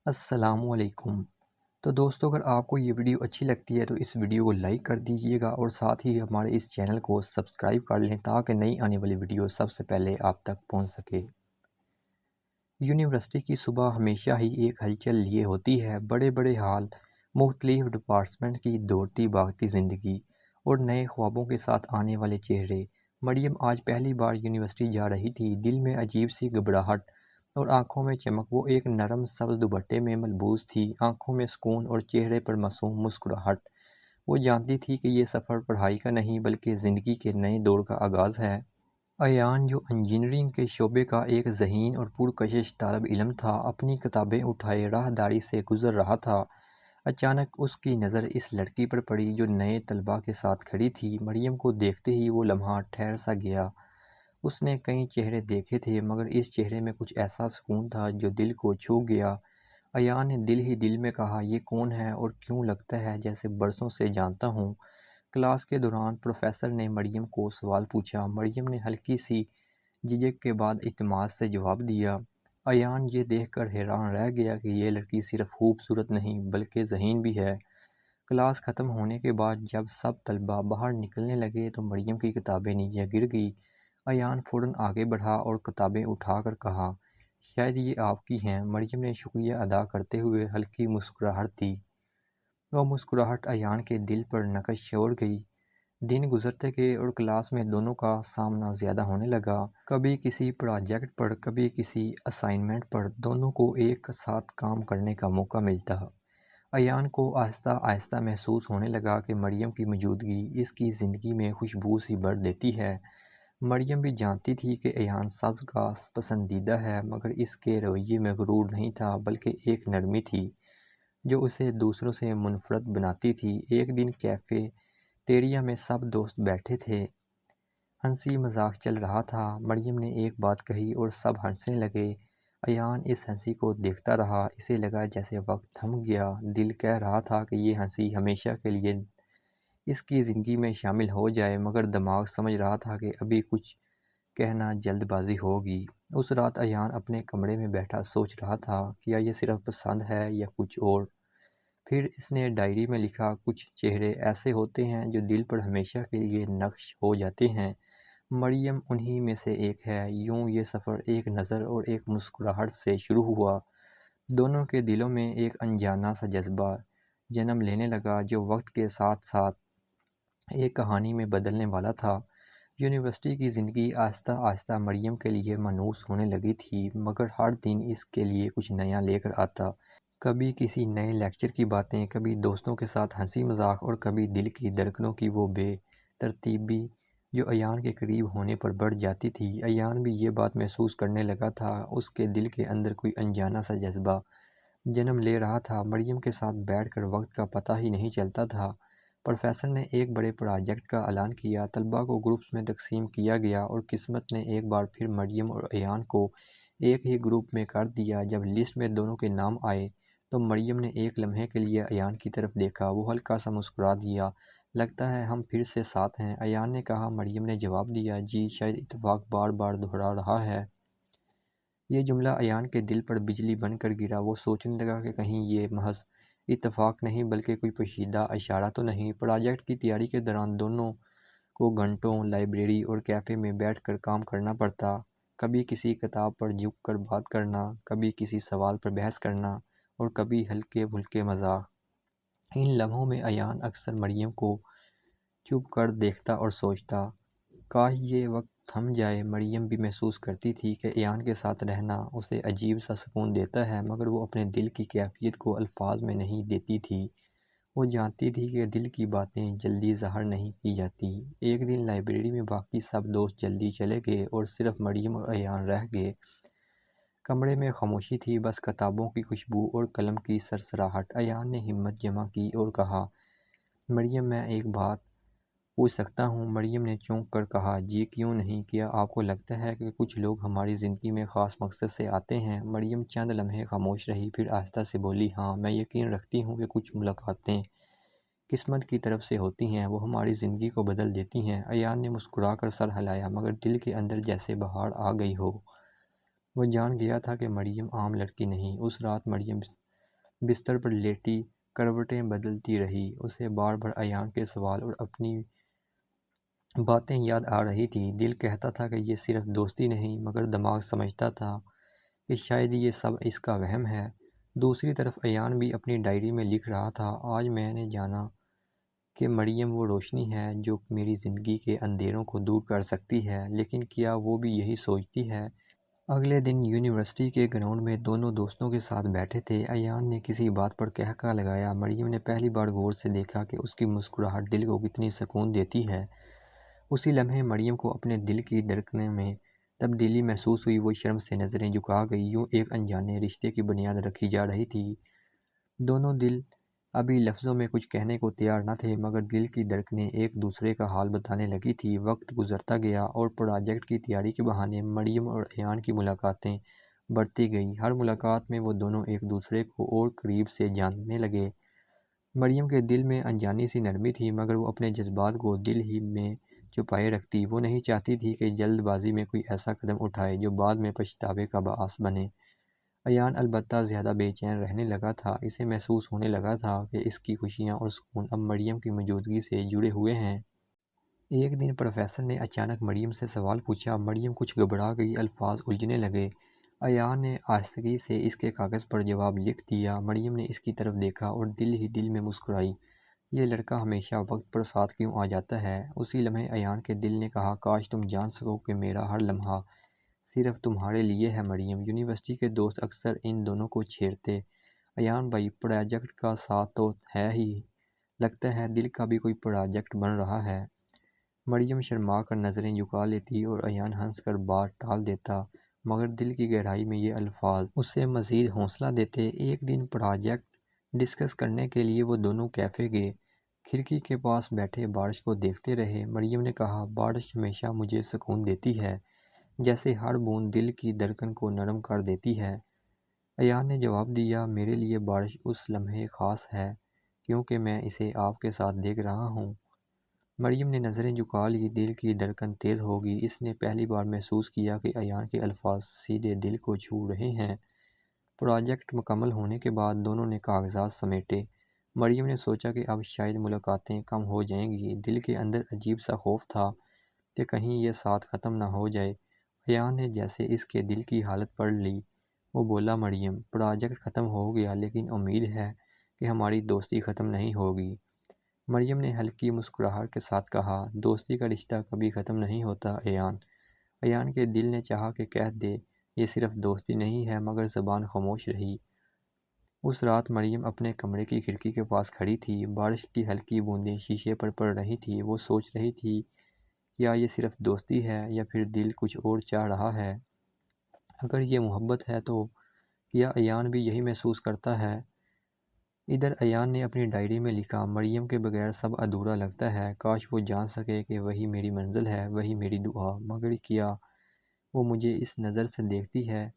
السلام علیکم۔ تو دوستو، اگر آپ کو یہ ویڈیو اچھی لگتی ہے تو اس ویڈیو کو لائک کر دیجئے گا اور ساتھ ہی ہمارے اس چینل کو سبسکرائب کر لیں تاکہ نئی آنے والی ویڈیو سب سے پہلے آپ تک پہنچ سکے۔ یونیورسٹی کی صبح ہمیشہ ہی ایک ہلچل لیے ہوتی ہے، بڑے بڑے ہال، مختلف ڈپارٹمنٹ کی دوڑتی بھاگتی زندگی اور نئے خوابوں کے ساتھ آنے والے چہرے۔ مریم آج پہلی بار یونیورسٹی جا رہی تھی، دل میں عجیب سی گھبراہٹ اور آنکھوں میں چمک۔ وہ ایک نرم سبز دوپٹے میں ملبوس تھی، آنکھوں میں سکون اور چہرے پر معصوم مسکراہٹ۔ وہ جانتی تھی کہ یہ سفر پڑھائی کا نہیں بلکہ زندگی کے نئے دور کا آغاز ہے۔ ایان، جو انجینئرنگ کے شعبے کا ایک ذہین اور پرکشش طالب علم تھا، اپنی کتابیں اٹھائے راہداری سے گزر رہا تھا۔ اچانک اس کی نظر اس لڑکی پر پڑی جو نئے طلباء کے ساتھ کھڑی تھی۔ مریم کو دیکھتے ہی وہ لمحہ ٹھہر سا گیا۔ اس نے کئی چہرے دیکھے تھے مگر اس چہرے میں کچھ ایسا سکون تھا جو دل کو چھو گیا۔ ایان نے دل ہی دل میں کہا، یہ کون ہے اور کیوں لگتا ہے جیسے برسوں سے جانتا ہوں۔ کلاس کے دوران پروفیسر نے مریم کو سوال پوچھا۔ مریم نے ہلکی سی جھجک کے بعد اعتماد سے جواب دیا۔ ایان یہ دیکھ کر حیران رہ گیا کہ یہ لڑکی صرف خوبصورت نہیں بلکہ ذہین بھی ہے۔ کلاس ختم ہونے کے بعد جب سب طلباء باہر نکلنے لگے تو مریم کی کتابیں نیچے گر گئی۔ ایان فوراً آگے بڑھا اور کتابیں اٹھا کر کہا، شاید یہ آپ کی ہیں۔ مریم نے شکریہ ادا کرتے ہوئے ہلکی مسکراہٹ دی۔ وہ مسکراہٹ ایان کے دل پر نقش چھوڑ گئی۔ دن گزرتے گئے اور کلاس میں دونوں کا سامنا زیادہ ہونے لگا۔ کبھی کسی پروجیکٹ پر، کبھی کسی اسائنمنٹ پر، دونوں کو ایک ساتھ کام کرنے کا موقع ملتا۔ ایان کو آہستہ آہستہ محسوس ہونے لگا کہ مریم کی موجودگی اس کی زندگی میں خوشبو سی بھر دیتی ہے۔ مریم بھی جانتی تھی کہ ایان سب کا پسندیدہ ہے مگر اس کے رویے میں غرور نہیں تھا بلکہ ایک نرمی تھی جو اسے دوسروں سے منفرد بناتی تھی۔ ایک دن کیفے ٹیریا میں سب دوست بیٹھے تھے، ہنسی مذاق چل رہا تھا۔ مریم نے ایک بات کہی اور سب ہنسنے لگے۔ ایان اس ہنسی کو دیکھتا رہا، اسے لگا جیسے وقت تھم گیا۔ دل کہہ رہا تھا کہ یہ ہنسی ہمیشہ کے لیے اس کی زندگی میں شامل ہو جائے مگر دماغ سمجھ رہا تھا کہ ابھی کچھ کہنا جلد بازی ہوگی۔ اس رات ایان اپنے کمرے میں بیٹھا سوچ رہا تھا، کیا یہ صرف پسند ہے یا کچھ اور؟ پھر اس نے ڈائری میں لکھا، کچھ چہرے ایسے ہوتے ہیں جو دل پر ہمیشہ کے لیے نقش ہو جاتے ہیں۔ مریم انہی میں سے ایک ہے۔ یوں یہ سفر ایک نظر اور ایک مسکراہٹ سے شروع ہوا۔ دونوں کے دلوں میں ایک انجانا سا جذبہ جنم لینے لگا جو وقت کے ساتھ ساتھ ایک کہانی میں بدلنے والا تھا۔ یونیورسٹی کی زندگی آہستہ آہستہ مریم کے لیے مانوس ہونے لگی تھی مگر ہر دن اس کے لیے کچھ نیا لے کر آتا۔ کبھی کسی نئے لیکچر کی باتیں، کبھی دوستوں کے ساتھ ہنسی مذاق اور کبھی دل کی دھڑکنوں کی وہ بے ترتیبی جو ایان کے قریب ہونے پر بڑھ جاتی تھی۔ ایان بھی یہ بات محسوس کرنے لگا تھا، اس کے دل کے اندر کوئی انجانا سا جذبہ جنم لے رہا تھا۔ مریم کے ساتھ بیٹھ کر وقت کا پتہ ہی نہیں چلتا تھا۔ پروفیسر نے ایک بڑے پروجیکٹ کا اعلان کیا، طلباء کو گروپس میں تقسیم کیا گیا اور قسمت نے ایک بار پھر مریم اور ایان کو ایک ہی گروپ میں کر دیا۔ جب لسٹ میں دونوں کے نام آئے تو مریم نے ایک لمحے کے لیے ایان کی طرف دیکھا۔ وہ ہلکا سا مسکرا دیا، لگتا ہے ہم پھر سے ساتھ ہیں۔ ایان نے کہا۔ مریم نے جواب دیا، جی، شاید اتفاق بار بار دہرا رہا ہے۔ یہ جملہ ایان کے دل پر بجلی بن کر گرا۔ وہ سوچنے لگا کہ کہیں یہ محض اتفاق نہیں بلکہ کوئی پوشیدہ اشارہ تو نہیں۔ پروجیکٹ کی تیاری کے دوران دونوں کو گھنٹوں لائبریری اور کیفے میں بیٹھ کر کام کرنا پڑتا، کبھی کسی کتاب پر جھک کر بات کرنا، کبھی کسی سوال پر بحث کرنا اور کبھی ہلکے پھلکے مذاق۔ ان لمحوں میں ایان اکثر مریم کو چھپ کر دیکھتا اور سوچتا، کاش یہ وقت تھم جائے۔ مریم بھی محسوس کرتی تھی کہ ایان کے ساتھ رہنا اسے عجیب سا سکون دیتا ہے مگر وہ اپنے دل کی کیفیت کو الفاظ میں نہیں دیتی تھی۔ وہ جانتی تھی کہ دل کی باتیں جلدی ظاہر نہیں کی جاتی۔ ایک دن لائبریری میں باقی سب دوست جلدی چلے گئے اور صرف مریم اور ایان رہ گئے۔ کمرے میں خاموشی تھی، بس کتابوں کی خوشبو اور قلم کی سرسراہٹ۔ ایان نے ہمت جمع کی اور کہا، مریم، میں ایک بات پوچھ سکتا ہوں؟ مریم نے چونک کر کہا، جی، کیوں نہیں، کیا آپ کو لگتا ہے کہ کچھ لوگ ہماری زندگی میں خاص مقصد سے آتے ہیں؟ مریم چند لمحے خاموش رہی، پھر آہستہ سے بولی، ہاں، میں یقین رکھتی ہوں کہ کچھ ملاقاتیں قسمت کی طرف سے ہوتی ہیں، وہ ہماری زندگی کو بدل دیتی ہیں۔ ایان نے مسکرا کر سر ہلایا مگر دل کے اندر جیسے بہار آ گئی ہو۔ وہ جان گیا تھا کہ مریم عام لڑکی نہیں۔ اس رات مریم بستر پر لیٹی کروٹیں بدلتی رہی۔ اسے بار بار ایان کے سوال اور اپنی باتیں یاد آ رہی تھی۔ دل کہتا تھا کہ یہ صرف دوستی نہیں، مگر دماغ سمجھتا تھا کہ شاید یہ سب اس کا وہم ہے۔ دوسری طرف ایان بھی اپنی ڈائری میں لکھ رہا تھا، آج میں نے جانا کہ مریم وہ روشنی ہے جو میری زندگی کے اندھیروں کو دور کر سکتی ہے، لیکن کیا وہ بھی یہی سوچتی ہے؟ اگلے دن یونیورسٹی کے گراؤنڈ میں دونوں دوستوں کے ساتھ بیٹھے تھے۔ ایان نے کسی بات پر قہقہ لگایا۔ مریم نے پہلی بار غور سے دیکھا کہ اس کی مسکراہٹ دل کو کتنی سکون دیتی ہے۔ اسی لمحے مریم کو اپنے دل کی دھڑکنوں میں تبدیلی محسوس ہوئی۔ وہ شرم سے نظریں جھکا گئی، یوں ایک انجانے رشتے کی بنیاد رکھی جا رہی تھی۔ دونوں دل ابھی لفظوں میں کچھ کہنے کو تیار نہ تھے، مگر دل کی دھڑکنیں ایک دوسرے کا حال بتانے لگی تھی۔ وقت گزرتا گیا اور پروجیکٹ کی تیاری کے بہانے مریم اور ایان کی ملاقاتیں بڑھتی گئیں۔ ہر ملاقات میں وہ دونوں ایک دوسرے کو اور قریب سے جاننے لگے۔ مریم کے دل میں انجانی سی نرمی تھی، مگر وہ اپنے جذبات کو دل ہی میں چھپائے رکھتی۔ وہ نہیں چاہتی تھی کہ جلد بازی میں کوئی ایسا قدم اٹھائے جو بعد میں پچھتاوے کا باعث بنے۔ ایان البتہ زیادہ بے چین رہنے لگا تھا۔ اسے محسوس ہونے لگا تھا کہ اس کی خوشیاں اور سکون اب مریم کی موجودگی سے جڑے ہوئے ہیں۔ ایک دن پروفیسر نے اچانک مریم سے سوال پوچھا۔ مریم کچھ گھبرا گئی، الفاظ الجھنے لگے۔ ایان نے آہستگی سے اس کے کاغذ پر جواب لکھ دیا۔ مریم نے اس کی طرف دیکھا اور دل ہی دل میں مسکرائی۔ یہ لڑکا ہمیشہ وقت پر ساتھ کیوں آ جاتا ہے؟ اسی لمحے ایان کے دل نے کہا، کاش تم جان سکو کہ میرا ہر لمحہ صرف تمہارے لیے ہے مریم۔ یونیورسٹی کے دوست اکثر ان دونوں کو چھیڑتے، ایان بھائی پروجیکٹ کا ساتھ تو ہے ہی، لگتا ہے دل کا بھی کوئی پروجیکٹ بن رہا ہے۔ مریم شرما کر نظریں جھکا لیتی اور ایان ہنس کر بات ٹال دیتا، مگر دل کی گہرائی میں یہ الفاظ اسے مزید حوصلہ دیتے۔ ایک دن پروجیکٹ ڈسکس کرنے کے لیے وہ دونوں کیفے گئے۔ کھڑکی کے پاس بیٹھے بارش کو دیکھتے رہے۔ مریم نے کہا، بارش ہمیشہ مجھے سکون دیتی ہے، جیسے ہر بوند دل کی دھڑکن کو نرم کر دیتی ہے۔ ایان نے جواب دیا، میرے لیے بارش اس لمحے خاص ہے کیونکہ میں اسے آپ کے ساتھ دیکھ رہا ہوں۔ مریم نے نظریں جھکا لی، دل کی دھڑکن تیز ہو گئی۔ اس نے پہلی بار محسوس کیا کہ ایان کے الفاظ سیدھے دل کو چھو رہے ہیں۔ پروجیکٹ مکمل ہونے کے بعد دونوں نے کاغذات سمیٹے۔ مریم نے سوچا کہ اب شاید ملاقاتیں کم ہو جائیں گی۔ دل کے اندر عجیب سا خوف تھا کہ کہیں یہ ساتھ ختم نہ ہو جائے۔ ایان نے جیسے اس کے دل کی حالت پڑھ لی۔ وہ بولا، مریم پروجیکٹ ختم ہو گیا، لیکن امید ہے کہ ہماری دوستی ختم نہیں ہوگی۔ مریم نے ہلکی مسکراہٹ کے ساتھ کہا، دوستی کا رشتہ کبھی ختم نہیں ہوتا ایان۔ ایان کے دل نے چاہا کہ کہہ دے، یہ صرف دوستی نہیں ہے، مگر زبان خاموش رہی۔ اس رات مریم اپنے کمرے کی کھڑکی کے پاس کھڑی تھی۔ بارش کی ہلکی بوندیں شیشے پر پڑ رہی تھیں۔ وہ سوچ رہی تھی، کیا یہ صرف دوستی ہے یا پھر دل کچھ اور چاہ رہا ہے؟ اگر یہ محبت ہے تو کیا ایان بھی یہی محسوس کرتا ہے؟ ادھر ایان نے اپنی ڈائری میں لکھا، مریم کے بغیر سب ادھورا لگتا ہے، کاش وہ جان سکے کہ وہی میری منزل ہے، وہی میری دعا، مگر کیا وہ مجھے اس نظر سے دیکھتی ہے؟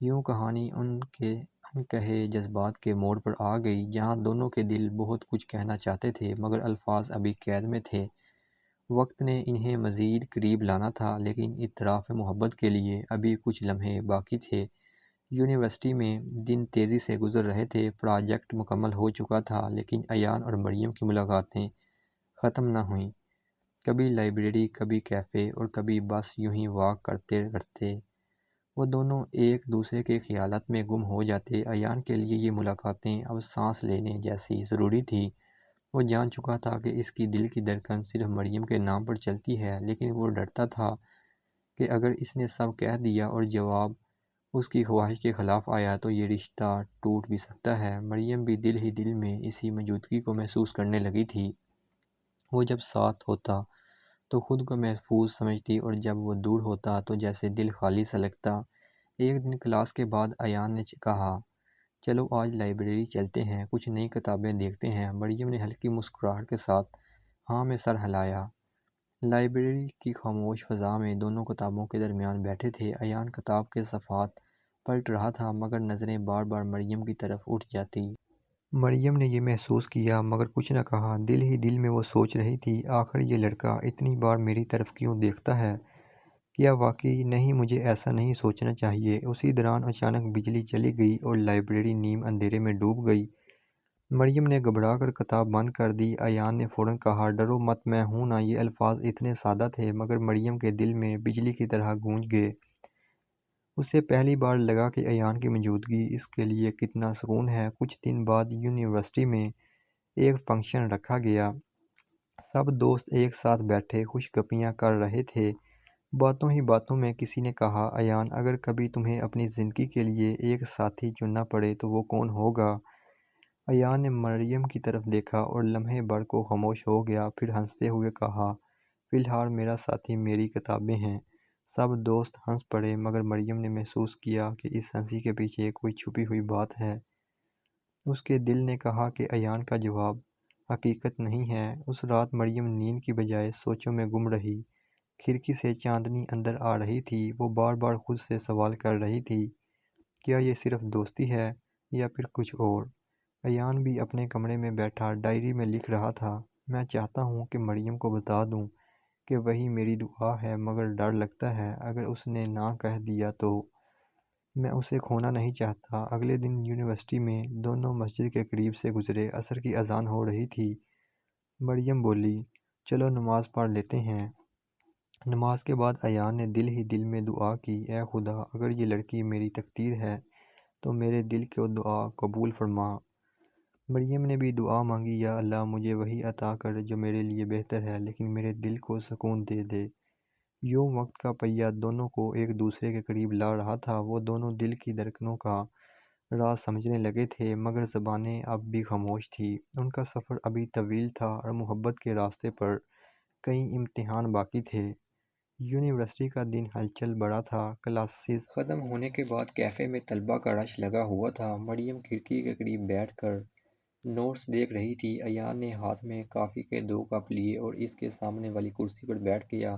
یوں کہانی ان کے انکہے جذبات کے موڑ پر آ گئی، جہاں دونوں کے دل بہت کچھ کہنا چاہتے تھے، مگر الفاظ ابھی قید میں تھے۔ وقت نے انہیں مزید قریب لانا تھا، لیکن اعتراف محبت کے لیے ابھی کچھ لمحے باقی تھے۔ یونیورسٹی میں دن تیزی سے گزر رہے تھے۔ پروجیکٹ مکمل ہو چکا تھا، لیکن ایان اور مریم کی ملاقاتیں ختم نہ ہوئیں۔ کبھی لائبریری، کبھی کیفے اور کبھی بس یوں ہی واک کرتے کرتے وہ دونوں ایک دوسرے کے خیالات میں گم ہو جاتے۔ ایان کے لیے یہ ملاقاتیں اب سانس لینے جیسی ضروری تھی۔ وہ جان چکا تھا کہ اس کی دل کی دھڑکن صرف مریم کے نام پر چلتی ہے، لیکن وہ ڈرتا تھا کہ اگر اس نے سب کہہ دیا اور جواب اس کی خواہش کے خلاف آیا تو یہ رشتہ ٹوٹ بھی سکتا ہے۔ مریم بھی دل ہی دل میں اسی موجودگی کو محسوس کرنے لگی تھی۔ وہ جب ساتھ ہوتا تو خود کو محفوظ سمجھتی، اور جب وہ دور ہوتا تو جیسے دل خالی سا لگتا۔ ایک دن کلاس کے بعد ایان نے کہا، چلو آج لائبریری چلتے ہیں، کچھ نئی کتابیں دیکھتے ہیں۔ مریم نے ہلکی مسکراہٹ کے ساتھ ہاں میں سر ہلایا۔ لائبریری کی خاموش فضا میں دونوں کتابوں کے درمیان بیٹھے تھے۔ ایان کتاب کے صفحات پلٹ رہا تھا، مگر نظریں بار بار مریم کی طرف اٹھ جاتی۔ مریم نے یہ محسوس کیا، مگر کچھ نہ کہا۔ دل ہی دل میں وہ سوچ رہی تھی، آخر یہ لڑکا اتنی بار میری طرف کیوں دیکھتا ہے؟ کیا واقعی نہیں؟ مجھے ایسا نہیں سوچنا چاہیے۔ اسی دوران اچانک بجلی چلی گئی اور لائبریری نیم اندھیرے میں ڈوب گئی۔ مریم نے گھبرا کر کتاب بند کر دی۔ ایان نے فوراً کہا، ڈرو مت، میں ہوں نا۔ یہ الفاظ اتنے سادہ تھے مگر مریم کے دل میں بجلی کی طرح گونج گئے۔ اسے پہلی بار لگا کہ ایان کی موجودگی اس کے لیے کتنا سکون ہے۔ کچھ دن بعد یونیورسٹی میں ایک فنکشن رکھا گیا۔ سب دوست ایک ساتھ بیٹھے خوش گپیاں کر رہے تھے۔ باتوں ہی باتوں میں کسی نے کہا، ایان، اگر کبھی تمہیں اپنی زندگی کے لیے ایک ساتھی چننا پڑے تو وہ کون ہوگا؟ ایان نے مریم کی طرف دیکھا اور لمحے بھر کو خاموش ہو گیا، پھر ہنستے ہوئے کہا، فی الحال میرا ساتھی میری کتابیں ہیں۔ سب دوست ہنس پڑے مگر مریم نے محسوس کیا کہ اس ہنسی کے پیچھے کوئی چھپی ہوئی بات ہے۔ اس کے دل نے کہا کہ ایان کا جواب حقیقت نہیں ہے۔ اس رات مریم نیند کی بجائے سوچوں میں گم رہی۔ کھڑکی سے چاندنی اندر آ رہی تھی۔ وہ بار بار خود سے سوال کر رہی تھی، کیا یہ صرف دوستی ہے یا پھر کچھ اور؟ ایان بھی اپنے کمرے میں بیٹھا ڈائری میں لکھ رہا تھا، میں چاہتا ہوں کہ مریم کو بتا دوں کہ وہی میری دعا ہے، مگر ڈر لگتا ہے اگر اس نے نہ کہہ دیا تو میں اسے کھونا نہیں چاہتا۔ اگلے دن یونیورسٹی میں دونوں مسجد کے قریب سے گزرے۔ عصر کی اذان ہو رہی تھی۔ مریم بولی، چلو نماز پڑھ لیتے ہیں۔ نماز کے بعد ایان نے دل ہی دل میں دعا کی، اے خدا، اگر یہ لڑکی میری تقدیر ہے تو میرے دل کی دعا قبول فرما۔ مریم نے بھی دعا مانگی، یا اللہ، مجھے وہی عطا کر جو میرے لیے بہتر ہے، لیکن میرے دل کو سکون دے دے۔ یوں وقت کا پہیہ دونوں کو ایک دوسرے کے قریب لا رہا تھا۔ وہ دونوں دل کی دھڑکنوں کا راز سمجھنے لگے تھے مگر زبانیں اب بھی خاموش تھیں۔ ان کا سفر ابھی طویل تھا اور محبت کے راستے پر کئی امتحان باقی تھے۔ یونیورسٹی کا دن ہلچل بڑا تھا۔ کلاسز ختم ہونے کے بعد کیفے میں طلباء کا رش لگا ہوا تھا۔ مریم کھڑکی کے قریب بیٹھ کر نوٹس دیکھ رہی تھی۔ ایان نے ہاتھ میں کافی کے 2 کپ لیے اور اس کے سامنے والی کرسی پر بیٹھ گیا۔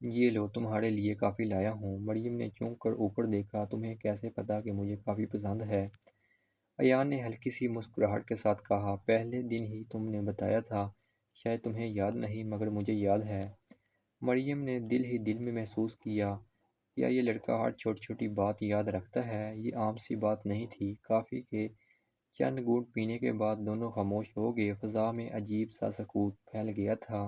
یہ لو، تمہارے لیے کافی لایا ہوں۔ مریم نے چونک کر اوپر دیکھا، تمہیں کیسے پتا کہ مجھے کافی پسند ہے؟ ایان نے ہلکی سی مسکراہٹ کے ساتھ کہا، پہلے دن ہی تم نے بتایا تھا، شاید تمہیں یاد نہیں مگر مجھے یاد ہے۔ مریم نے دل ہی دل میں محسوس کیا، کیا یہ لڑکا ہر چھوٹی چھوٹی بات یاد رکھتا ہے؟ یہ عام سی بات نہیں تھی۔ کافی کے چند گھونٹ پینے کے بعد دونوں خاموش ہو گئے۔ فضا میں عجیب سا سکوت پھیل گیا تھا۔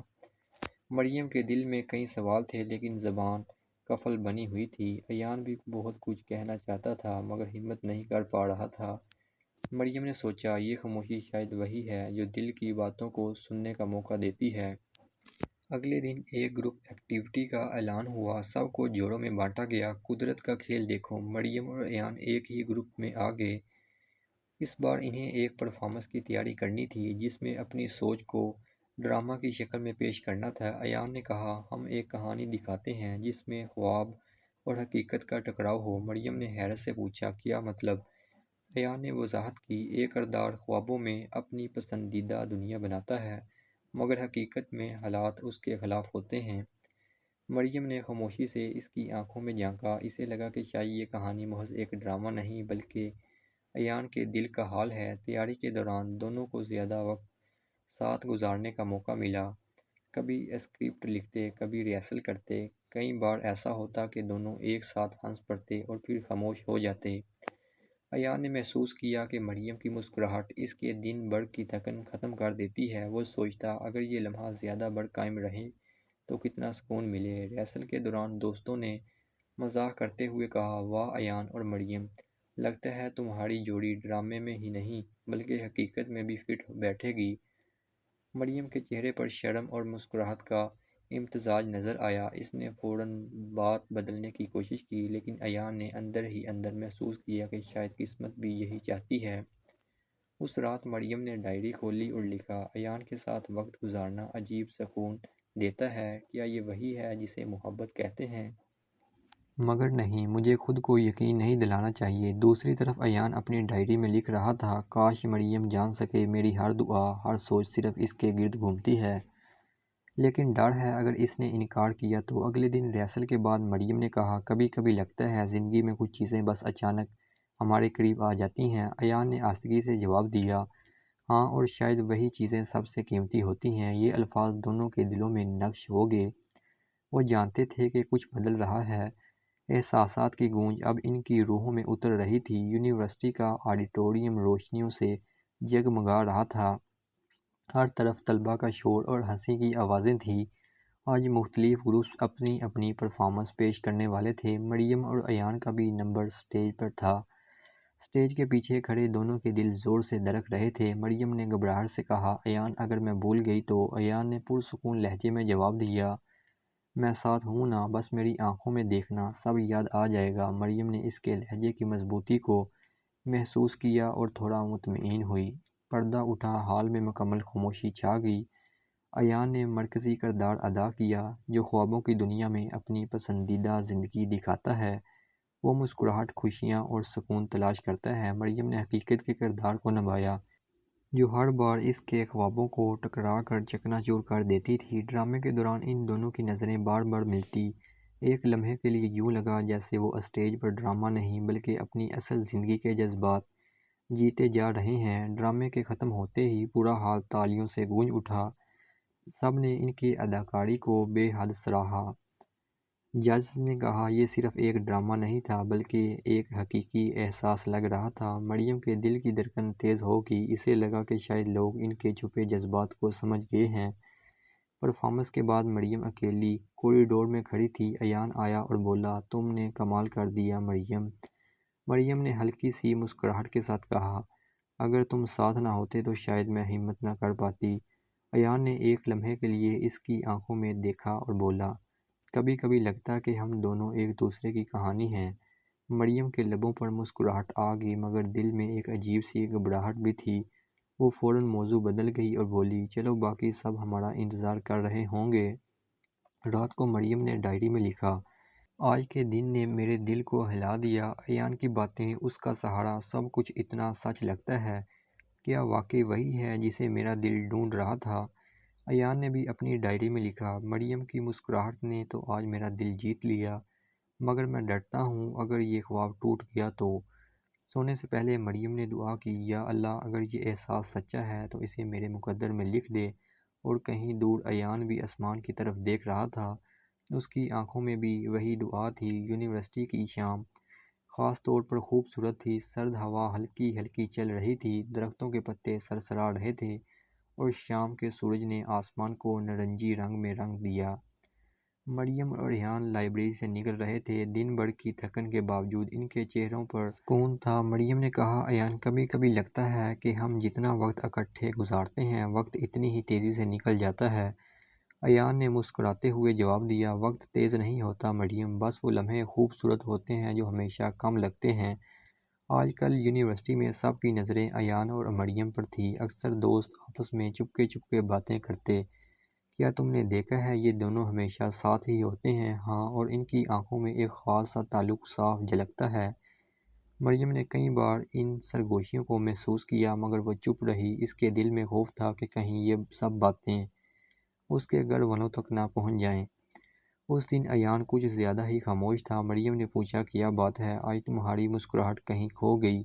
مریم کے دل میں کئی سوال تھے لیکن زبان قفل بنی ہوئی تھی۔ ایان بھی بہت کچھ کہنا چاہتا تھا مگر ہمت نہیں کر پا رہا تھا۔ مریم نے سوچا، یہ خاموشی شاید وہی ہے جو دل کی باتوں کو سننے کا موقع دیتی ہے۔ اگلے دن ایک گروپ ایکٹیویٹی کا اعلان ہوا۔ سب کو جوڑوں میں بانٹا گیا۔ قدرت کا کھیل دیکھو۔ مریم اور ایان ایک ہی گروپ میں آ گئے۔ اس بار انہیں ایک پرفارمنس کی تیاری کرنی تھی جس میں اپنی سوچ کو ڈرامہ کی شکل میں پیش کرنا تھا۔ ایان نے کہا، ہم ایک کہانی دکھاتے ہیں جس میں خواب اور حقیقت کا ٹکراؤ ہو۔ مریم نے حیرت سے پوچھا، کیا مطلب؟ ایان نے وضاحت کی، ایک کردار خوابوں میں اپنی پسندیدہ دنیا بناتا ہے مگر حقیقت میں حالات اس کے خلاف ہوتے ہیں۔ مریم نے خاموشی سے اس کی آنکھوں میں جھانکا۔ اسے لگا کہ شاید یہ کہانی محض ایک ڈرامہ نہیں بلکہ ایان کے دل کا حال ہے۔ تیاری کے دوران دونوں کو زیادہ وقت ساتھ گزارنے کا موقع ملا۔ کبھی اسکرپٹ لکھتے، کبھی ریہرسل کرتے۔ کئی بار ایسا ہوتا کہ دونوں ایک ساتھ ہنس پڑتے اور پھر خاموش ہو جاتے۔ ایان نے محسوس کیا کہ مریم کی مسکراہٹ اس کے دن بھر کی تھکن ختم کر دیتی ہے۔ وہ سوچتا، اگر یہ لمحہ زیادہ بھر قائم رہے تو کتنا سکون ملے۔ ریہرسل کے دوران دوستوں نے مزاح کرتے ہوئے کہا، واہ ایان اور مریم، لگتا ہے تمہاری جوڑی ڈرامے میں ہی نہیں بلکہ حقیقت میں بھی فٹ بیٹھے گی۔ مریم کے چہرے پر شرم اور مسکراہٹ کا امتزاج نظر آیا۔ اس نے فوراً بات بدلنے کی کوشش کی لیکن ایان نے اندر ہی اندر محسوس کیا کہ شاید قسمت بھی یہی چاہتی ہے۔ اس رات مریم نے ڈائری کھولی اور لکھا، ایان کے ساتھ وقت گزارنا عجیب سکون دیتا ہے۔ کیا یہ وہی ہے جسے محبت کہتے ہیں؟ مگر نہیں، مجھے خود کو یقین نہیں دلانا چاہیے۔ دوسری طرف ایان اپنی ڈائری میں لکھ رہا تھا، کاش مریم جان سکے میری ہر دعا، ہر سوچ صرف اس کے گرد گھومتی ہے۔ لیکن ڈر ہے اگر اس نے انکار کیا تو۔ اگلے دن ریہرسل کے بعد مریم نے کہا، کبھی کبھی لگتا ہے زندگی میں کچھ چیزیں بس اچانک ہمارے قریب آ جاتی ہیں۔ ایان نے آہستگی سے جواب دیا، ہاں، اور شاید وہی چیزیں سب سے قیمتی ہوتی ہیں۔ یہ الفاظ دونوں کے دلوں میں نقش ہو گئے۔ وہ جانتے تھے کہ کچھ بدل رہا ہے۔ احساسات کی گونج اب ان کی روحوں میں اتر رہی تھی۔ یونیورسٹی کا آڈیٹوریم روشنیوں سے جگمگا رہا تھا۔ ہر طرف طلباء کا شور اور ہنسی کی آوازیں تھیں۔ آج مختلف گروپس اپنی اپنی پرفارمنس پیش کرنے والے تھے۔ مریم اور ایان کا بھی نمبر سٹیج پر تھا۔ سٹیج کے پیچھے کھڑے دونوں کے دل زور سے دھڑک رہے تھے۔ مریم نے گھبراہٹ سے کہا، ایان اگر میں بھول گئی تو؟ ایان نے پرسکون لہجے میں جواب دیا، میں ساتھ ہوں نا، بس میری آنکھوں میں دیکھنا، سب یاد آ جائے گا۔ مریم نے اس کے لہجے کی مضبوطی کو محسوس کیا اور تھوڑا مطمئن ہوئی۔ پردہ اٹھا، ہال میں مکمل خاموشی چھا گئی۔ ایان نے مرکزی کردار ادا کیا، جو خوابوں کی دنیا میں اپنی پسندیدہ زندگی دکھاتا ہے۔ وہ مسکراہٹ، خوشیاں اور سکون تلاش کرتا ہے۔ مریم نے حقیقت کے کردار کو نبھایا، جو ہر بار اس کے خوابوں کو ٹکرا کر چکنا چور کر دیتی تھی۔ ڈرامے کے دوران ان دونوں کی نظریں بار بار ملتی۔ ایک لمحے کے لیے یوں لگا جیسے وہ اسٹیج پر ڈرامہ نہیں بلکہ اپنی اصل زندگی کے جذبات جیتے جا رہے ہیں۔ ڈرامے کے ختم ہوتے ہی پورا ہال تالیوں سے گونج اٹھا۔ سب نے ان کی اداکاری کو بے حد سراہا۔ ججز نے کہا، یہ صرف ایک ڈرامہ نہیں تھا بلکہ ایک حقیقی احساس لگ رہا تھا۔ مریم کے دل کی دھڑکن تیز ہو گئی۔ اسے لگا کہ شاید لوگ ان کے چھپے جذبات کو سمجھ گئے ہیں۔ پرفارمنس کے بعد مریم اکیلی کوریڈور میں کھڑی تھی۔ ایان آیا اور بولا، تم نے کمال کر دیا مریم۔ مریم نے ہلکی سی مسکراہٹ کے ساتھ کہا، اگر تم ساتھ نہ ہوتے تو شاید میں ہمت نہ کر پاتی۔ ایان نے ایک لمحے کے لیے اس کی آنکھوں میں دیکھا اور بولا، کبھی کبھی لگتا کہ ہم دونوں ایک دوسرے کی کہانی ہیں۔ مریم کے لبوں پر مسکراہٹ آ گئی مگر دل میں ایک عجیب سی گھبراہٹ بھی تھی۔ وہ فوراً موضوع بدل گئی اور بولی، چلو باقی سب ہمارا انتظار کر رہے ہوں گے۔ رات کو مریم نے ڈائری میں لکھا، آج کے دن نے میرے دل کو ہلا دیا۔ ایان کی باتیں، اس کا سہارا، سب کچھ اتنا سچ لگتا ہے۔ کیا واقعی وہی ہے جسے میرا دل ڈھونڈ رہا تھا؟ ایان نے بھی اپنی ڈائری میں لکھا، مریم کی مسکراہٹ نے تو آج میرا دل جیت لیا، مگر میں ڈرتا ہوں اگر یہ خواب ٹوٹ گیا تو؟ سونے سے پہلے مریم نے دعا کی، یا اللہ اگر یہ احساس سچا ہے تو اسے میرے مقدر میں لکھ دے۔ اور کہیں دور ایان بھی آسمان کی طرف دیکھ رہا تھا۔ اس کی آنکھوں میں بھی وہی دعا تھی۔ یونیورسٹی کی شام خاص طور پر خوبصورت تھی۔ سرد ہوا ہلکی ہلکی چل رہی تھی، درختوں کے پتے سرسرا رہے تھے اور شام کے سورج نے آسمان کو نارنجی رنگ میں رنگ دیا۔ مریم اور ایان لائبریری سے نکل رہے تھے۔ دن بھر کی تھکن کے باوجود ان کے چہروں پر سکون تھا۔ مریم نے کہا، ایان کبھی کبھی لگتا ہے کہ ہم جتنا وقت اکٹھے گزارتے ہیں وقت اتنی ہی تیزی سے نکل جاتا ہے۔ ایان نے مسکراتے ہوئے جواب دیا، وقت تیز نہیں ہوتا مریم، بس وہ لمحے خوبصورت ہوتے ہیں جو ہمیشہ کم لگتے ہیں۔ آج کل یونیورسٹی میں سب کی نظریں ایان اور مریم پر تھی۔ اکثر دوست آپس میں چپکے چپکے باتیں کرتے، کیا تم نے دیکھا ہے یہ دونوں ہمیشہ ساتھ ہی ہوتے ہیں؟ ہاں، اور ان کی آنکھوں میں ایک خاص سا تعلق صاف جھلکتا ہے۔ مریم نے کئی بار ان سرگوشیوں کو محسوس کیا مگر وہ چپ رہی۔ اس کے دل میں خوف تھا کہ کہیں یہ سب باتیں اس کے گھر والوں تک نہ پہنچ جائیں۔ اس دن ایان کچھ زیادہ ہی خاموش تھا۔ مریم نے پوچھا، کیا بات ہے؟ آج تمہاری مسکراہٹ کہیں کھو گئی۔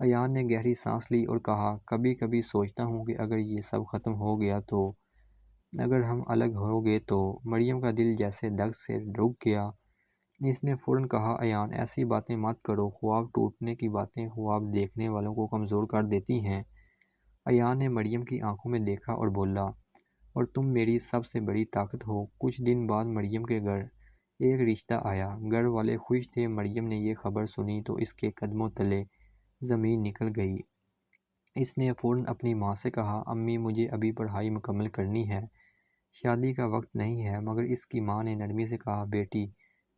ایان نے گہری سانس لی اور کہا، کبھی کبھی سوچتا ہوں کہ اگر یہ سب ختم ہو گیا تو، اگر ہم الگ ہو گئے تو؟ مریم کا دل جیسے دھک سے رک گیا۔ اس نے فوراً کہا، ایان ایسی باتیں مت کرو، خواب ٹوٹنے کی باتیں خواب دیکھنے والوں کو کمزور کر دیتی ہیں۔ ایان نے مریم کی آنکھوں میں دیکھا اور بولا، اور تم میری سب سے بڑی طاقت ہو۔ کچھ دن بعد مریم کے گھر ایک رشتہ آیا۔ گھر والے خوش تھے۔ مریم نے یہ خبر سنی تو اس کے قدموں تلے زمین نکل گئی۔ اس نے فوراً اپنی ماں سے کہا، امی مجھے ابھی پڑھائی مکمل کرنی ہے، شادی کا وقت نہیں ہے۔ مگر اس کی ماں نے نرمی سے کہا، بیٹی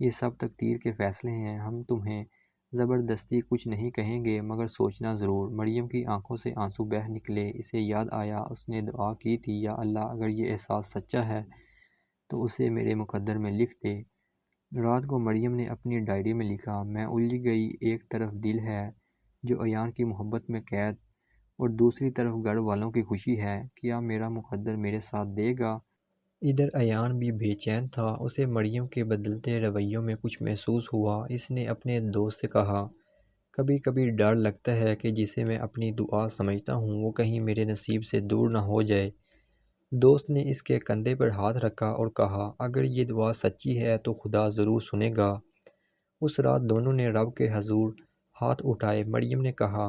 یہ سب تقدیر کے فیصلے ہیں، ہم تمہیں زبردستی کچھ نہیں کہیں گے، مگر سوچنا ضرور۔ مریم کی آنکھوں سے آنسو بہہ نکلے۔ اسے یاد آیا اس نے دعا کی تھی، یا اللہ اگر یہ احساس سچا ہے تو اسے میرے مقدر میں لکھ دے۔ رات کو مریم نے اپنی ڈائری میں لکھا، میں الجھ گئی، ایک طرف دل ہے جو ایان کی محبت میں قید اور دوسری طرف گھر والوں کی خوشی ہے، کیا میرا مقدر میرے ساتھ دے گا؟ ادھر ایان بھی بے چین تھا۔ اسے مریم کے بدلتے رویوں میں کچھ محسوس ہوا۔ اس نے اپنے دوست سے کہا، کبھی کبھی ڈر لگتا ہے کہ جسے میں اپنی دعا سمجھتا ہوں وہ کہیں میرے نصیب سے دور نہ ہو جائے۔ دوست نے اس کے کندھے پر ہاتھ رکھا اور کہا، اگر یہ دعا سچی ہے تو خدا ضرور سنے گا۔ اس رات دونوں نے رب کے حضور ہاتھ اٹھائے۔ مریم نے کہا،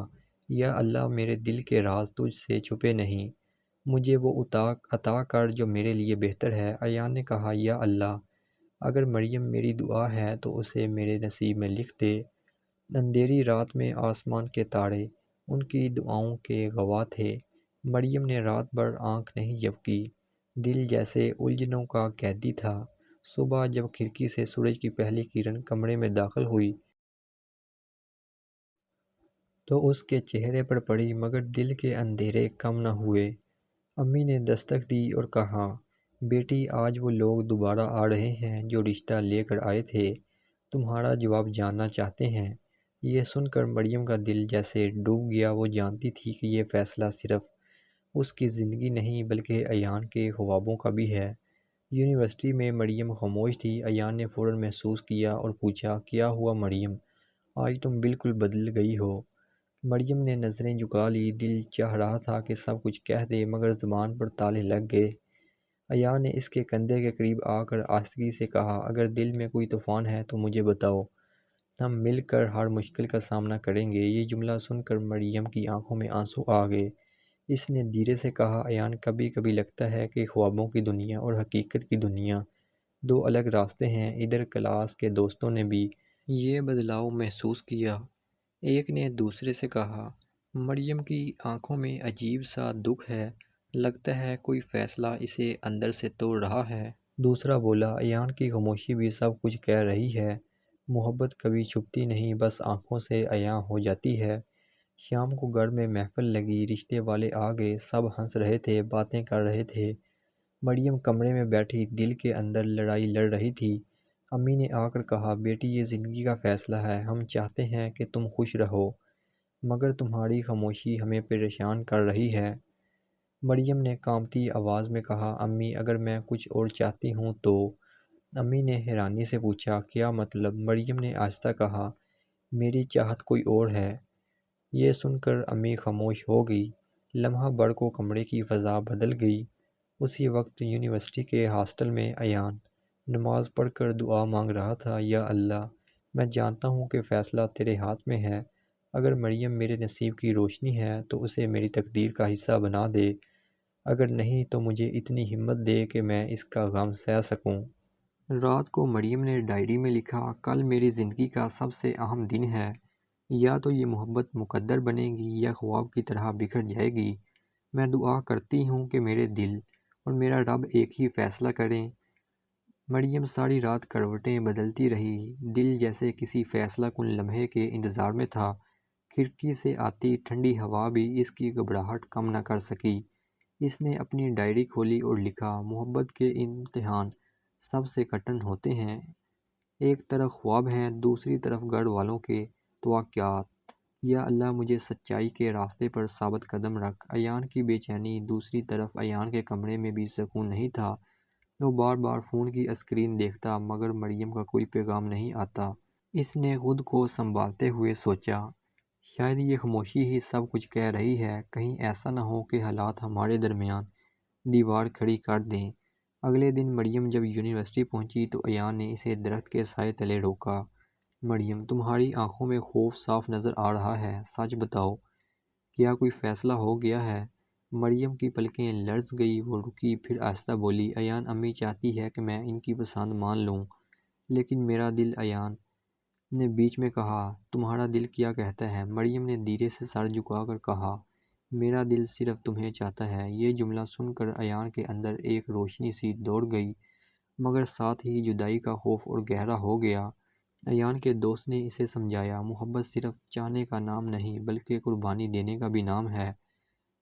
یا اللہ، میرے دل کے راز تجھ سے چھپے نہیں، مجھے وہ عطا کر جو میرے لیے بہتر ہے۔ ایان نے کہا، یا اللہ، اگر مریم میری دعا ہے تو اسے میرے نصیب میں لکھ دے۔ اندھیری رات میں آسمان کے تارے ان کی دعاؤں کے گواہ تھے۔ مریم نے رات بھر آنکھ نہیں جھپکی، دل جیسے الجھنوں کا قیدی تھا۔ صبح جب کھڑکی سے سورج کی پہلی کرن کمرے میں داخل ہوئی تو اس کے چہرے پر پڑی، مگر دل کے اندھیرے کم نہ ہوئے۔ امی نے دستک دی اور کہا، بیٹی، آج وہ لوگ دوبارہ آ رہے ہیں جو رشتہ لے کر آئے تھے، تمہارا جواب جاننا چاہتے ہیں۔ یہ سن کر مریم کا دل جیسے ڈوب گیا۔ وہ جانتی تھی کہ یہ فیصلہ صرف اس کی زندگی نہیں بلکہ ایان کے خوابوں کا بھی ہے۔ یونیورسٹی میں مریم خاموش تھی۔ ایان نے فوراً محسوس کیا اور پوچھا، کیا ہوا مریم؟ آج تم بالکل بدل گئی ہو۔ مریم نے نظریں جھکا لی۔ دل چاہ رہا تھا کہ سب کچھ کہہ دے، مگر زبان پر تالے لگ گئے۔ ایان نے اس کے کندھے کے قریب آ کر آہستگی سے کہا، اگر دل میں کوئی طوفان ہے تو مجھے بتاؤ، ہم مل کر ہر مشکل کا سامنا کریں گے۔ یہ جملہ سن کر مریم کی آنکھوں میں آنسو آ گئے۔ اس نے دھیرے سے کہا، ایان، کبھی کبھی لگتا ہے کہ خوابوں کی دنیا اور حقیقت کی دنیا دو الگ راستے ہیں۔ ادھر کلاس کے دوستوں نے بھی یہ بدلاؤ محسوس کیا۔ ایک نے دوسرے سے کہا، مریم کی آنکھوں میں عجیب سا دکھ ہے، لگتا ہے کوئی فیصلہ اسے اندر سے توڑ رہا ہے۔ دوسرا بولا، ایان کی خاموشی بھی سب کچھ کہہ رہی ہے، محبت کبھی چھپتی نہیں، بس آنکھوں سے عیاں ہو جاتی ہے۔ شام کو گھر میں محفل لگی، رشتے والے آ گئے، سب ہنس رہے تھے، باتیں کر رہے تھے۔ مریم کمرے میں بیٹھی دل کے اندر لڑائی لڑ رہی تھی۔ امی نے آ کر کہا، بیٹی، یہ زندگی کا فیصلہ ہے، ہم چاہتے ہیں کہ تم خوش رہو، مگر تمہاری خاموشی ہمیں پریشان کر رہی ہے۔ مریم نے کانپتی آواز میں کہا، امی، اگر میں کچھ اور چاہتی ہوں تو؟ امی نے حیرانی سے پوچھا، کیا مطلب؟ مریم نے آہستہ کہا، میری چاہت کوئی اور ہے۔ یہ سن کر امی خاموش ہو گئی۔ لمحہ بھر کو کمرے کی فضا بدل گئی۔ اسی وقت یونیورسٹی کے ہاسٹل میں ایان نماز پڑھ کر دعا مانگ رہا تھا، یا اللہ، میں جانتا ہوں کہ فیصلہ تیرے ہاتھ میں ہے، اگر مریم میرے نصیب کی روشنی ہے تو اسے میری تقدیر کا حصہ بنا دے، اگر نہیں تو مجھے اتنی ہمت دے کہ میں اس کا غم سہ سکوں۔ رات کو مریم نے ڈائری میں لکھا، کل میری زندگی کا سب سے اہم دن ہے، یا تو یہ محبت مقدر بنے گی یا خواب کی طرح بکھر جائے گی۔ میں دعا کرتی ہوں کہ میرے دل اور میرا رب ایک ہی فیصلہ کریں۔ مریم ساری رات کروٹیں بدلتی رہی، دل جیسے کسی فیصلہ کن لمحے کے انتظار میں تھا۔ کھڑکی سے آتی ٹھنڈی ہوا بھی اس کی گھبراہٹ کم نہ کر سکی۔ اس نے اپنی ڈائری کھولی اور لکھا، محبت کے امتحان سب سے کٹھن ہوتے ہیں، ایک طرف خواب ہیں، دوسری طرف گھر والوں کے توقعات، یا اللہ، مجھے سچائی کے راستے پر ثابت قدم رکھ۔ ایان کی بے چینی۔ دوسری طرف ایان کے کمرے میں بھی سکون نہیں تھا۔ وہ بار بار فون کی اسکرین دیکھتا، مگر مریم کا کوئی پیغام نہیں آتا۔ اس نے خود کو سنبھالتے ہوئے سوچا، شاید یہ خاموشی ہی سب کچھ کہہ رہی ہے، کہیں ایسا نہ ہو کہ حالات ہمارے درمیان دیوار کھڑی کر دیں۔ اگلے دن مریم جب یونیورسٹی پہنچی تو ایان نے اسے درخت کے سائے تلے روکا۔ مریم، تمہاری آنکھوں میں خوف صاف نظر آ رہا ہے، سچ بتاؤ، کیا کوئی فیصلہ ہو گیا ہے؟ مریم کی پلکیں لرز گئی، وہ رکی، پھر آہستہ بولی، ایان، امی چاہتی ہے کہ میں ان کی پسند مان لوں، لیکن میرا دل۔ ایان نے بیچ میں کہا، تمہارا دل کیا کہتا ہے؟ مریم نے دھیرے سے سر جھکا کر کہا، میرا دل صرف تمہیں چاہتا ہے۔ یہ جملہ سن کر ایان کے اندر ایک روشنی سی دوڑ گئی، مگر ساتھ ہی جدائی کا خوف اور گہرا ہو گیا۔ ایان کے دوست نے اسے سمجھایا، محبت صرف چاہنے کا نام نہیں بلکہ قربانی دینے کا بھی نام ہے،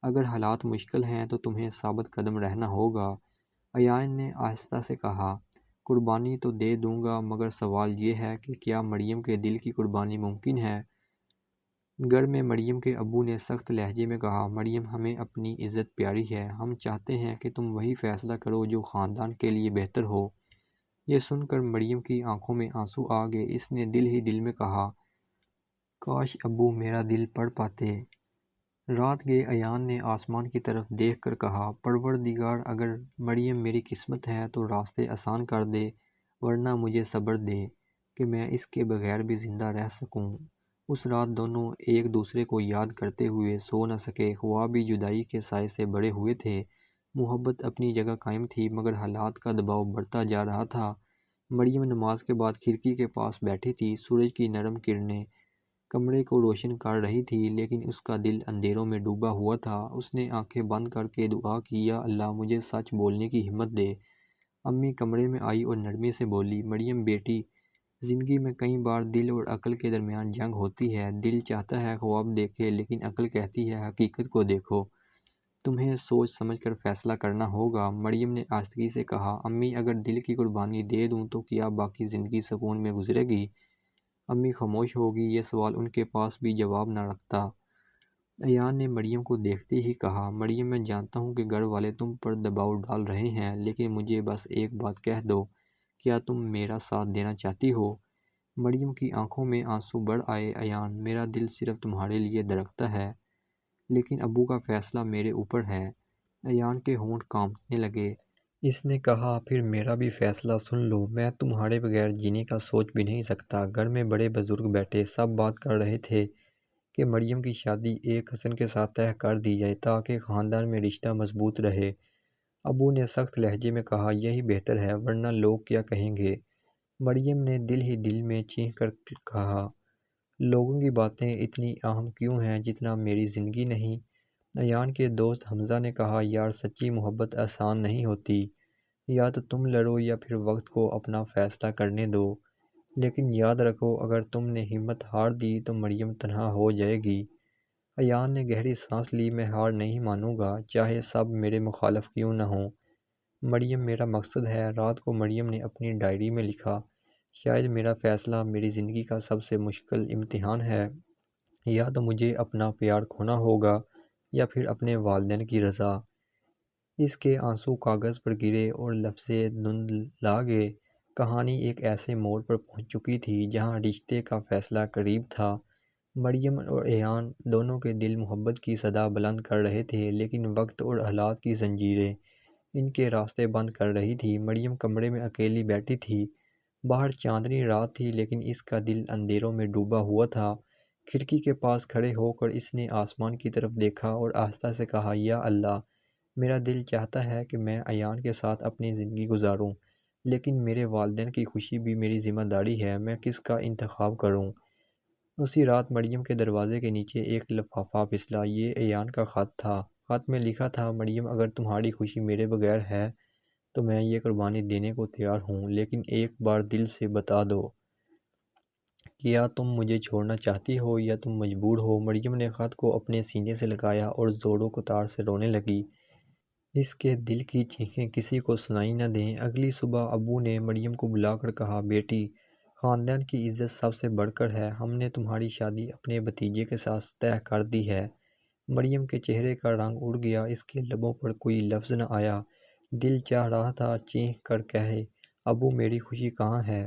اگر حالات مشکل ہیں تو تمہیں ثابت قدم رہنا ہوگا۔ ایان نے آہستہ سے کہا، قربانی تو دے دوں گا، مگر سوال یہ ہے کہ کیا مریم کے دل کی قربانی ممکن ہے؟ گھر میں مریم کے ابو نے سخت لہجے میں کہا، مریم، ہمیں اپنی عزت پیاری ہے، ہم چاہتے ہیں کہ تم وہی فیصلہ کرو جو خاندان کے لیے بہتر ہو۔ یہ سن کر مریم کی آنکھوں میں آنسو آ گئے۔ اس نے دل ہی دل میں کہا، کاش ابو میرا دل پڑھ پاتے۔ رات گئے ایان نے آسمان کی طرف دیکھ کر کہا، پروردگار، اگر مریم میری قسمت ہے تو راستے آسان کر دے، ورنہ مجھے صبر دے کہ میں اس کے بغیر بھی زندہ رہ سکوں۔ اس رات دونوں ایک دوسرے کو یاد کرتے ہوئے سو نہ سکے۔ خواب بھی جدائی کے سائے سے بڑے ہوئے تھے۔ محبت اپنی جگہ قائم تھی، مگر حالات کا دباؤ بڑھتا جا رہا تھا۔ مریم نماز کے بعد کھڑکی کے پاس بیٹھی تھی۔ سورج کی نرم کرنیں کمرے کو روشن کر رہی تھی، لیکن اس کا دل اندھیروں میں ڈوبا ہوا تھا۔ اس نے آنکھیں بند کر کے دعا کی، یا اللہ، مجھے سچ بولنے کی ہمت دے۔ امی کمرے میں آئی اور نرمی سے بولی، مریم بیٹی، زندگی میں کئی بار دل اور عقل کے درمیان جنگ ہوتی ہے۔ دل چاہتا ہے خواب دیکھے، لیکن عقل کہتی ہے حقیقت کو دیکھو۔ تمہیں سوچ سمجھ کر فیصلہ کرنا ہوگا۔ مریم نے آہستگی سے کہا، امی، اگر دل کی قربانی دے دوں تو کیا باقی زندگی سکون میں گزرے گی؟ امی خاموش ہو گئی۔ یہ سوال ان کے پاس بھی جواب نہ رکھتا۔ ایان نے مریم کو دیکھتے ہی کہا، مریم، میں جانتا ہوں کہ گھر والے تم پر دباؤ ڈال رہے ہیں، لیکن مجھے بس ایک بات کہہ دو، کیا تم میرا ساتھ دینا چاہتی ہو؟ مریم کی آنکھوں میں آنسو بڑھ آئے۔ ایان، میرا دل صرف تمہارے لیے دھڑکتا ہے، لیکن ابو کا فیصلہ میرے اوپر ہے۔ ایان کے ہونٹ کانپنے لگے۔ اس نے کہا، پھر میرا بھی فیصلہ سن لو۔ میں تمہارے بغیر جینے کا سوچ بھی نہیں سکتا۔ گھر میں بڑے بزرگ بیٹھے، سب بات کر رہے تھے کہ مریم کی شادی ایک حسن کے ساتھ طے کر دی جائے تاکہ خاندان میں رشتہ مضبوط رہے۔ ابو نے سخت لہجے میں کہا، یہی بہتر ہے، ورنہ لوگ کیا کہیں گے؟ مریم نے دل ہی دل میں چیخ کر کہا، لوگوں کی باتیں اتنی اہم کیوں ہیں جتنا میری زندگی نہیں؟ ایان کے دوست حمزہ نے کہا، یار، سچی محبت آسان نہیں ہوتی۔ یا تو تم لڑو یا پھر وقت کو اپنا فیصلہ کرنے دو، لیکن یاد رکھو، اگر تم نے ہمت ہار دی تو مریم تنہا ہو جائے گی۔ ایان نے گہری سانس لی، میں ہار نہیں مانوں گا، چاہے سب میرے مخالف کیوں نہ ہوں۔ مریم میرا مقصد ہے۔ رات کو مریم نے اپنی ڈائری میں لکھا، شاید میرا فیصلہ میری زندگی کا سب سے مشکل امتحان ہے۔ یا تو مجھے اپنا پیار کھونا ہوگا یا پھر اپنے والدین کی رضا۔ اس کے آنسو کاغذ پر گرے اور لفظیں دھندلا گئے۔ کہانی ایک ایسے موڑ پر پہنچ چکی تھی جہاں رشتے کا فیصلہ قریب تھا۔ مریم اور ایان دونوں کے دل محبت کی صدا بلند کر رہے تھے، لیکن وقت اور حالات کی زنجیریں ان کے راستے بند کر رہی تھی۔ مریم کمرے میں اکیلی بیٹھی تھی۔ باہر چاندنی رات تھی، لیکن اس کا دل اندھیروں میں ڈوبا ہوا تھا۔ کھڑکی کے پاس کھڑے ہو کر اس نے آسمان کی طرف دیکھا اور آہستہ سے کہا، یا اللہ، میرا دل چاہتا ہے کہ میں ایان کے ساتھ اپنی زندگی گزاروں، لیکن میرے والدین کی خوشی بھی میری ذمہ داری ہے۔ میں کس کا انتخاب کروں؟ اسی رات مریم کے دروازے کے نیچے ایک لفافہ پھسلا۔ یہ ایان کا خط تھا۔ خط میں لکھا تھا، مریم، اگر تمہاری خوشی میرے بغیر ہے تو میں یہ قربانی دینے کو تیار ہوں، لیکن ایک بار دل سے بتا دو، کیا تم مجھے چھوڑنا چاہتی ہو یا تم مجبور ہو؟ مریم نے خط کو اپنے سینے سے لگایا اور زوردار قطار سے رونے لگی۔ اس کے دل کی چیخیں کسی کو سنائی نہ دیں۔ اگلی صبح ابو نے مریم کو بلا کر کہا، بیٹی، خاندان کی عزت سب سے بڑھ کر ہے۔ ہم نے تمہاری شادی اپنے بھتیجے کے ساتھ طے کر دی ہے۔ مریم کے چہرے کا رنگ اڑ گیا۔ اس کے لبوں پر کوئی لفظ نہ آیا۔ دل چاہ رہا تھا چیخ کر کہے، ابو، میری خوشی کہاں ہے؟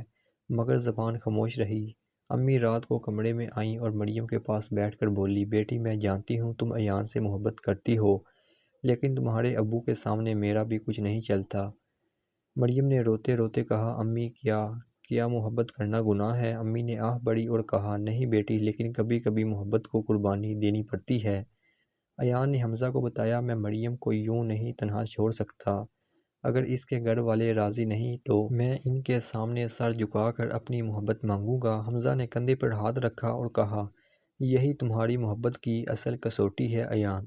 مگر زبان خاموش رہی۔ امی رات کو کمرے میں آئیں اور مریم کے پاس بیٹھ کر بولی، بیٹی، میں جانتی ہوں تم ایان سے محبت کرتی ہو، لیکن تمہارے ابو کے سامنے میرا بھی کچھ نہیں چلتا۔ مریم نے روتے روتے کہا، امی، کیا محبت کرنا گناہ ہے؟ امی نے آہ بھری اور کہا، نہیں بیٹی، لیکن کبھی کبھی محبت کو قربانی دینی پڑتی ہے۔ ایان نے حمزہ کو بتایا، میں مریم کو یوں نہیں تنہا چھوڑ سکتا۔ اگر اس کے گھر والے راضی نہیں تو میں ان کے سامنے سر جھکا کر اپنی محبت مانگوں گا۔ حمزہ نے کندھے پر ہاتھ رکھا اور کہا، یہی تمہاری محبت کی اصل کسوٹی ہے ایان۔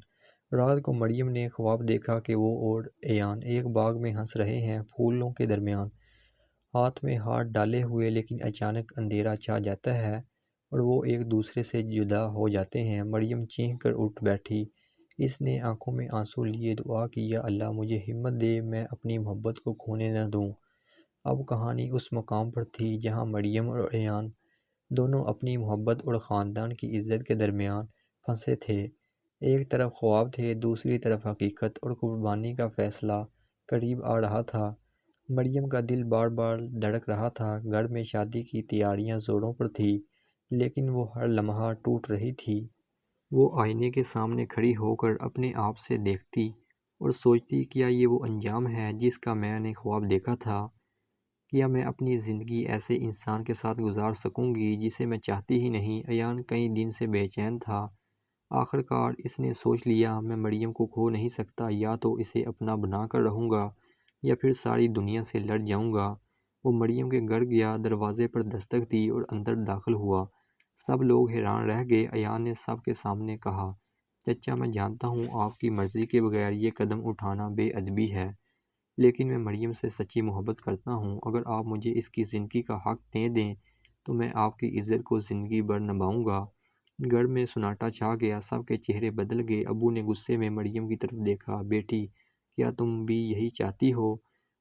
رات کو مریم نے خواب دیکھا کہ وہ اور ایان ایک باغ میں ہنس رہے ہیں، پھولوں کے درمیان ہاتھ میں ہاتھ ڈالے ہوئے، لیکن اچانک اندھیرا چھا جاتا ہے اور وہ ایک دوسرے سے جدا ہو جاتے ہیں۔ مریم چیخ کر اٹھ بیٹھی۔ اس نے آنکھوں میں آنسو لیے دعا کی، یا اللہ، مجھے ہمت دے، میں اپنی محبت کو کھونے نہ دوں۔ اب کہانی اس مقام پر تھی جہاں مریم اور ایان دونوں اپنی محبت اور خاندان کی عزت کے درمیان پھنسے تھے۔ ایک طرف خواب تھے، دوسری طرف حقیقت، اور قربانی کا فیصلہ قریب آ رہا تھا۔ مریم کا دل بار بار دھڑک رہا تھا۔ گھر میں شادی کی تیاریاں زوروں پر تھیں، لیکن وہ ہر لمحہ ٹوٹ رہی تھی۔ وہ آئینے کے سامنے کھڑی ہو کر اپنے آپ سے دیکھتی اور سوچتی، کیا یہ وہ انجام ہے جس کا میں نے خواب دیکھا تھا؟ کیا میں اپنی زندگی ایسے انسان کے ساتھ گزار سکوں گی جسے میں چاہتی ہی نہیں؟ ایان کئی دن سے بے چین تھا۔ آخر کار اس نے سوچ لیا، میں مریم کو کھو نہیں سکتا، یا تو اسے اپنا بنا کر رہوں گا یا پھر ساری دنیا سے لڑ جاؤں گا۔ وہ مریم کے گھر گیا، دروازے پر دستک دی اور اندر داخل ہوا۔ سب لوگ حیران رہ گئے۔ ایان نے سب کے سامنے کہا، چچا، میں جانتا ہوں آپ کی مرضی کے بغیر یہ قدم اٹھانا بے ادبی ہے، لیکن میں مریم سے سچی محبت کرتا ہوں۔ اگر آپ مجھے اس کی زندگی کا حق دے دیں تو میں آپ کی عزت کو زندگی بھر نبھاؤں گا۔ گھر میں سناٹا چھا گیا، سب کے چہرے بدل گئے۔ ابو نے غصے میں مریم کی طرف دیکھا، بیٹی، کیا تم بھی یہی چاہتی ہو؟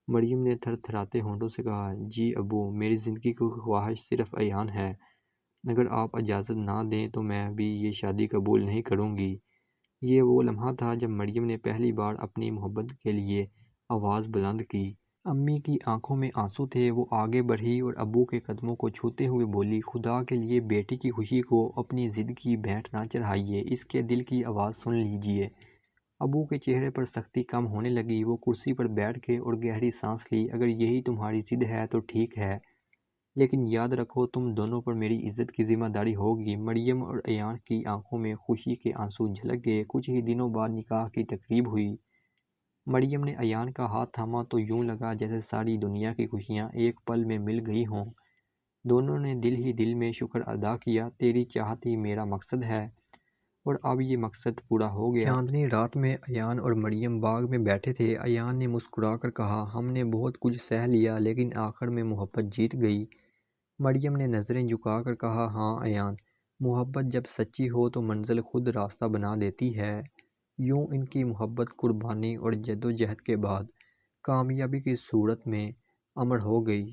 مریم نے تھر تھراتے ہونٹوں سے کہا، جی ابو، میری زندگی کی خواہش صرف ایان ہے۔ اگر آپ اجازت نہ دیں تو میں بھی یہ شادی قبول نہیں کروں گی۔ یہ وہ لمحہ تھا جب مریم نے پہلی بار اپنی محبت کے لیے آواز بلند کی۔ امی کی آنکھوں میں آنسو تھے۔ وہ آگے بڑھی اور ابو کے قدموں کو چھوتے ہوئے بولی، خدا کے لیے بیٹی کی خوشی کو اپنی ضد کی بھینٹ نہ چڑھائیے، اس کے دل کی آواز سن لیجیے۔ ابو کے چہرے پر سختی کم ہونے لگی۔ وہ کرسی پر بیٹھ گئے اور گہری سانس لی۔ اگر یہی تمہاری ضد ہے تو ٹھیک ہے، لیکن یاد رکھو تم دونوں پر میری عزت کی ذمہ داری ہوگی۔ مریم اور ایان کی آنکھوں میں خوشی کے آنسو جھلک گئے۔ کچھ ہی دنوں بعد نکاح کی تقریب ہوئی۔ مریم نے ایان کا ہاتھ تھاما تو یوں لگا جیسے ساری دنیا کی خوشیاں ایک پل میں مل گئی ہوں۔ دونوں نے دل ہی دل میں شکر ادا کیا، تیری چاہت ہی میرا مقصد ہے، اور اب یہ مقصد پورا ہو گیا۔ چاندنی رات میں ایان اور مریم باغ میں بیٹھے تھے۔ ایان نے مسکرا کر کہا، ہم نے بہت کچھ سہ لیا لیکن آخر میں محبت جیت گئی۔ مریم نے نظریں جھکا کر کہا، ہاں ایان، محبت جب سچی ہو تو منزل خود راستہ بنا دیتی ہے۔ یوں ان کی محبت قربانی اور جدوجہد کے بعد کامیابی کی صورت میں امر ہو گئی۔